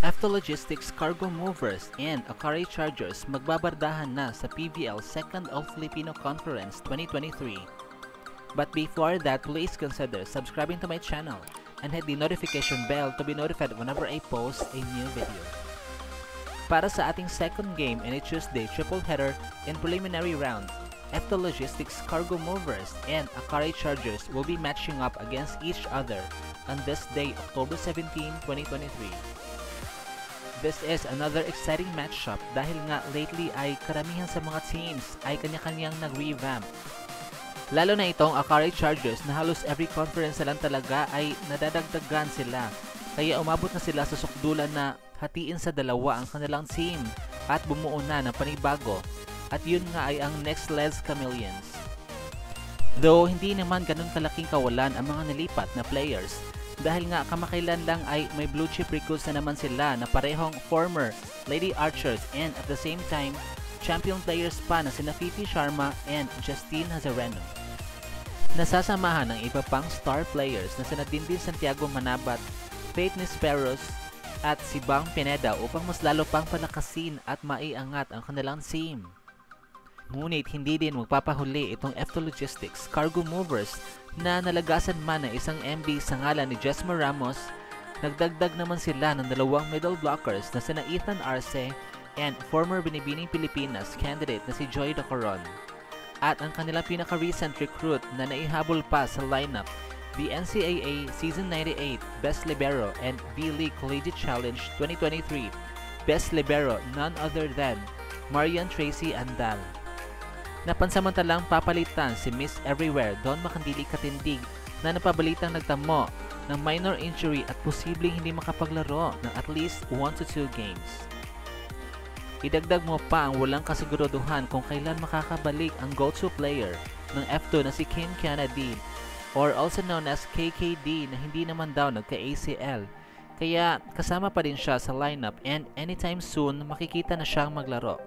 Efto Logistics Cargo Movers and Akari Chargers magbabardahan na sa PVL 2nd All-Filipino Conference 2023. But before that, please consider subscribing to my channel and hit the notification bell to be notified whenever I post a new video. Para sa ating second game in a Tuesday triple header in preliminary round, Efto Logistics Cargo Movers and Akari Chargers will be matching up against each other on this day, October 17, 2023. This is another exciting matchup dahil nga lately ay karamihan sa mga teams ay kanya-kanyang nag-revamp. Lalo na itong Akari Chargers na halos every conference na lang talaga ay nadadagdagan sila. Kaya umabot na sila sa sukdulan na hatiin sa dalawa ang kanilang team at bumuo na ng panibago. At yun nga ay ang Next Lens Chameleons. Though hindi naman ganun kalaking kawalan ang mga nilipat na players, dahil nga kamakailan lang ay may blue chip recruits na naman sila na parehong former Lady Archers and at the same time champion players pa na sina Fifi Sharma and Justine Hazareno. Nasasamahan ng iba pang star players na sina Dindin Santiago Manabat, Faith Nisperos at si Bang Pineda upang mas lalo pang palakasin at maiangat ang kanilang team. Ngunit hindi din magpapahuli itong Efto Logistics Cargo Movers na nalagasan man ng isang MB sa ngalan ni Jesma Ramos. Nagdagdag naman sila ng dalawang middle blockers na sina Ethan Arce and former Binibining Pilipinas candidate na si Joy Dacoron. At ang kanilang pinaka-recent recruit na naihabol pa sa lineup, the NCAA Season 98 Best Libero and B-League Collegiate Challenge 2023 Best Libero, none other than Marian Tracy Andal. Napansamantalang papalitan si Miss Everywhere Don Makandili Katindig na napabalitang nagtamo ng minor injury at posibleng hindi makapaglaro ng at least 1 to 2 games. Idagdag mo pa ang walang kasiguraduhan kung kailan makakabalik ang go-to player ng Efto na si Kim Kennedy or also known as KKD na hindi naman daw nagka-ACL. Kaya kasama pa din siya sa lineup and anytime soon makikita na siyang maglaro.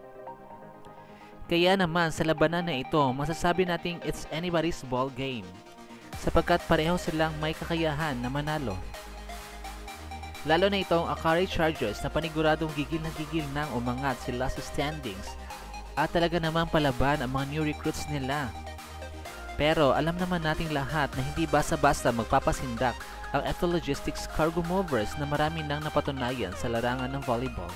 Kaya naman sa labanan na ito, masasabi nating it's anybody's ball game sapagkat pareho silang may kakayahan na manalo. Lalo na itong Akari Chargers na paniguradong gigil nang umangat sila sa standings at talaga namang palaban ang mga new recruits nila. Pero alam naman nating lahat na hindi basta-basta magpapasindak ang Efto Logistics Cargo Movers na marami nang napatunayan sa larangan ng volleyball.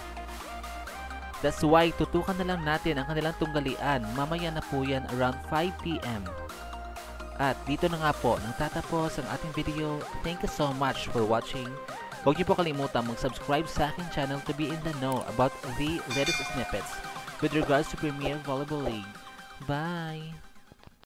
That's why tutukan na lang natin ang kanilang tunggalian mamaya na po yan around 5 PM. At dito na nga po nagtatapos ang ating video. Thank you so much for watching. Huwag niyo po kalimutan mag-subscribe sa aking channel to be in the know about the latest snippets with regards to Premier Volleyball League. Bye!